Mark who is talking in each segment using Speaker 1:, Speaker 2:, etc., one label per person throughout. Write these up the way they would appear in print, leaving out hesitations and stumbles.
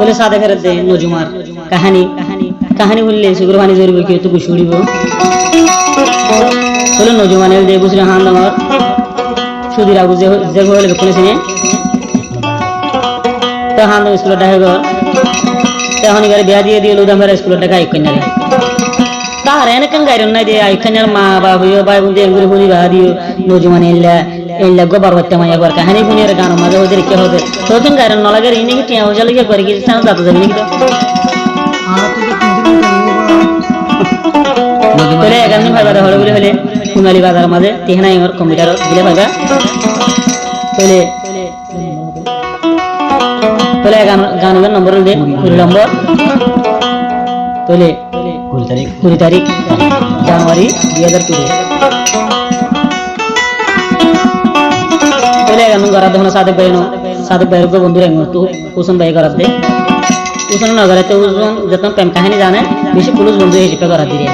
Speaker 1: তোলে সাদে ফেরত দে নজুমার কাহিনী কাহিনী বললে সুগুর পানি জরিব কি তো গুছুড়িব তোলে নজুমানের দে বুঝলে হান আমার সুদির আগু যে যে হলে বেকুনেছি তো হান স্কুলে ডাহে ঘর তখন এবারে বিয়া দিয়ে দিয়ে লোদা মেরা স্কুলের টাকা আইকন্যা রে তার এনেকেন গাইরন নাই দিয়ে আইকন্যার মা বাবু ভাই বোন এগুলো শুনি বা দিও নজুমান এল্লা গোবার করতে মাই একবার কাহিনী শুনি আর গান মাঝে ওদের কে হবে তোকেন গাইরন নলাগে ইনি কি টিয়া হজা লিখে করে কি স্থান যাতে যাবি নাকি তো বলে এগান ভাই বাদা হলে বলে হলে কুমালি বাজার মাঝে তিহানা ইমর কম্পিউটার দিলে ভাইবা তোলে তোলে গানের নম্বর দে 20 নম্বর তোলে 20 তারিখ জানুয়ারি 2020 তোলে গান করা দেখুন সাদেক ভাইয়ের গো বন্ধুরা তো কুসুম ভাই করা দে কুসুম না করে তো যত প্রেম কাহিনী জানে বেশি পুলিশ বন্ধু হিসেবে করা দিয়ে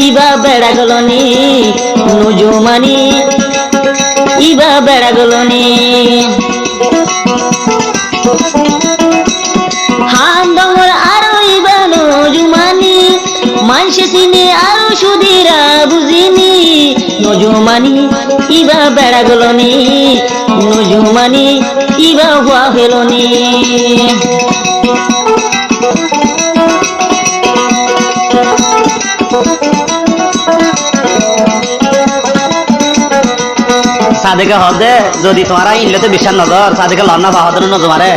Speaker 1: ইবা বেড়া গলনি নজুমানি ইবা বেড়া গলনি হান ডঙ্গর আরো ইবা নজুমানি মানসে চিনে আরো সুদিরা বুঝিনি নজুমানি ইবা বেড়া গলনি নজুমানি ইবা হওয়া ফেলনি সাদেকে হদে যদি তোমারা ইনলে তো বিশ্বাস নগর সাদেকে লন্না পাহদন নজমারে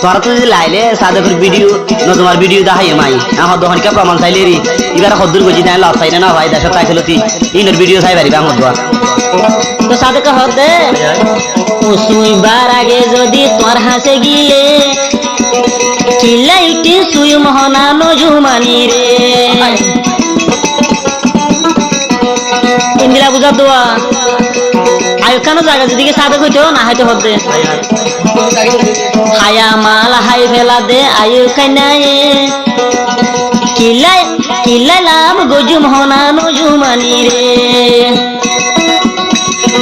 Speaker 1: তোরা তো যদি লাইলে সাদেকের ভিডিও নজমার ভিডিও দেখাই মাই আমার দহনকে প্রমাণ চাইলে রি এবার হদ্দুর গজি না লাভ চাই না ভাই দেখ চাইছিলতি ইনের ভিডিও চাই পারিবা আমার দোয়া তো সাদেকে হদে শুইবার আগে যদি তোর হাসে গিয়ে চিল্লাইটি শুই মহনা নজুমানি রে ইন্দিরা বুঝা দোয়া আয়ুকানো জায়গা যেদিকে সাদে হইতো না হয়তো হতে হায়া মাল হাই ফেলা দে আয়ুকানায় কিলাই লাভ গজুম হনা নজুমানি রে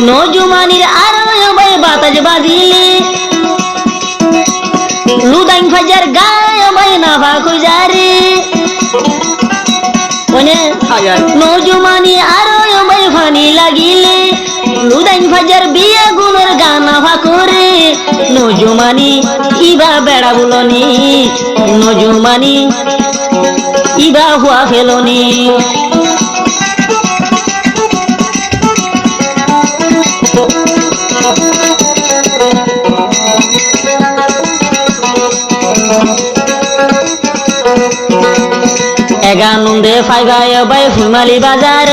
Speaker 1: নজুমানির আরো ভাই বাতাজ বাজিলে লুদাইন ফাজার গায় ভাই নাভা খুজারে নজুমানি আরো ভাই ফানি লাগিলে লুদাইন ফাজার বিয়া গুণের গানা ভাকুরে নজুমানি ইবা বেড়া বুলনি নজুমানি ইবা হুয়া ফেলনি এগানুন্দে ফাইবাই বাই ফুলমালি বাজার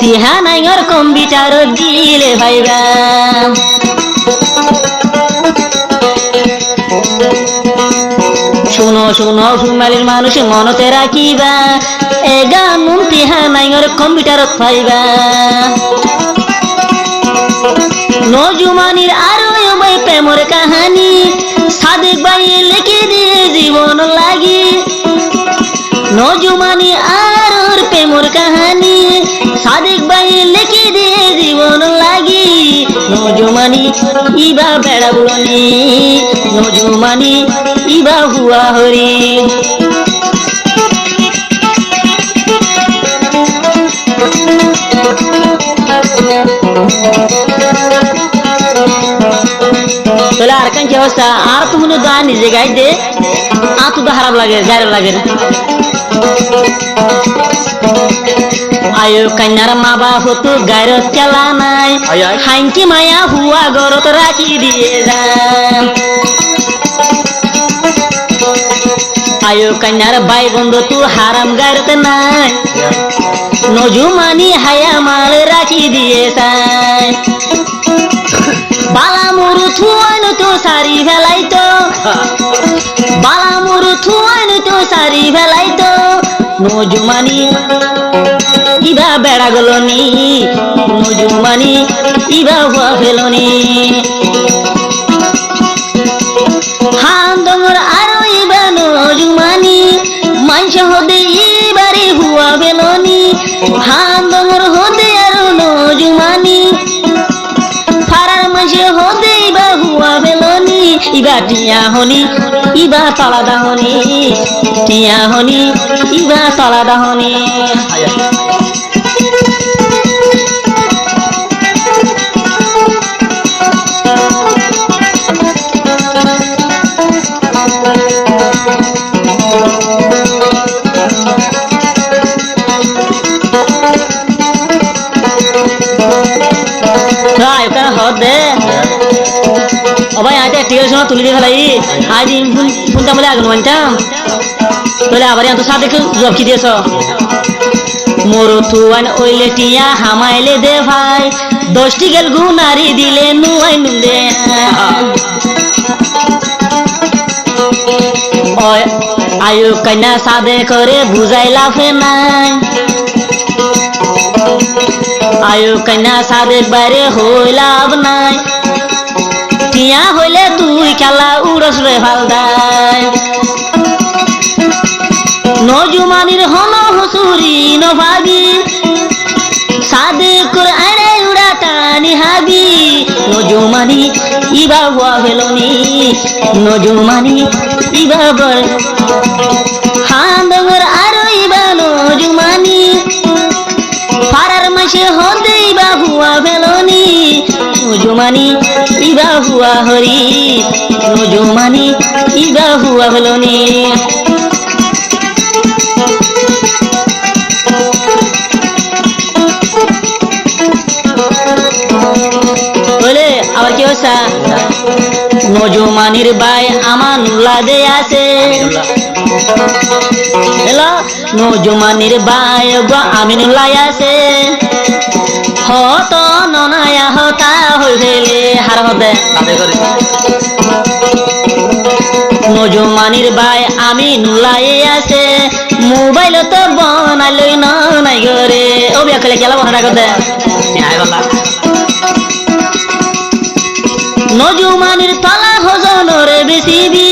Speaker 1: তিহানাইর কম্পিউটার দিলে ভাইবা শুনো শুনো ফুলমালির মানুষ মনতে রাখিবা এগানুন তিহানাইর কম্পিউটার পাইবা নজুমানির আরো ভাই প্রেমর কাহানি সাদেক ভাই লিখে দিয়ে জীবন লাগি নজুমানি আর প্রেমর কাহানি সাদেক ভাই লিখে দিয়ে জীবন লাগি নজুমানি ইবা বেড়া বুলনি নজুমানি ইবা হুয়া হরি তাহলে আর কান কি অবস্থা আর তো মনে দা নিজে গাই দে আর তো খারাপ লাগে গায়ে লাগে আয়ো কন্যার মা বাপ তো গায়ের খেলা নাই হাইকি মায়া হুয়া গরত রাখি দিয়ে যান আয়ো কন্যার ভাই বন্ধু তু হারাম গায়ের নাই নজুমানি হায়া মাল রাখি দিয়ে বালা মরু থুয়ান তো
Speaker 2: সারি ফেলাইতো বালামুর থুয়ানি তো সারি ফেলাইতো নজুমানি ইবা বেড়া গলনি নজুমানি ইবা হুয়া ফেলনি হান্দমর আরো ইবা নজুমানি মাংস হদে ইবারে হুয়া ফেলনি হান্দমর হদে আরো নজুমানি ফারার মাসে হদে ইবা হুয়া ফেলনি ইবা টিয়া হনি ইবা তলা দাহনি টিয়া হনি ইবা তলা দাহনি হদে ভাই আজ টিকের সময় তুলি দিয়ে ফেলাই আজ ফোনটা বলে আগুন মানতাম বলে আবার তো সাথে জব কি দিয়েছ মোর তুয়ান ওইলে টিয়া হামাইলে দে ভাই 10টি গেল গুনারি দিলে নুয়াই নুদে আয়ু কন্যা সাদে করে বুঝাই লাফে নাই আয়ু কন্যা সাদের বাইরে হই লাভ নাই টিয়া হইলে তুই খেলা উড়স রে ফালদাই নজুমানির হন হুসুরি নভাবি সাদে করে আরে উড়া টানি হাবি নজুমানি ইবা হুয়া ফেলনি নজুমানি ইবা বল হান্দর আরো ইবা নজুমানি ফারার মাসে হদে ইবা হুয়া ফেলনি নজুমানি ইবা হুয়া হরি নজুমানি ইবা হুয়া ফেলনি বলে আবার কি হচ্ছে নজুমানির বাই আমানুল্লাহ দে আছে এলো নজুমানির বাই গো আমিনুল্লাহ আছে হত ননায়া হতা হই ফেলে হার হতে নজুমানির বাই আমিনুল্লাহ আছে মোবাইল তো বনাইলই নাই ঘরে ও বিয়া খেলে খেলা বনা করতে নজুমানির তলা হজনরে বেশিবি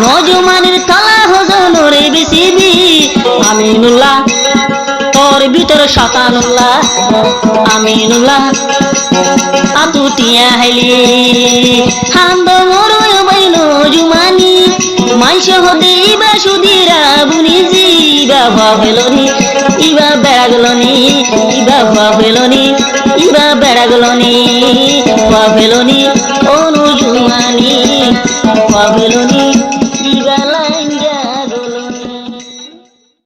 Speaker 2: নজুমানির তলা হজনরে বেশিবি আমিনুল্লাহ তোর ভিতর শতানুল্লাহ আমিনুল্লাহ আতুটিয়া হাইলি হান্দ মরয় বই নজুমানি মাইশ হদে ইবা সুদিরা বুনিজি ইবা ভা ফেলনি ইবা বেড়া গলনি ইবা ভা ফেলনি ইবা বেড়া গলনি ভা ফেলনি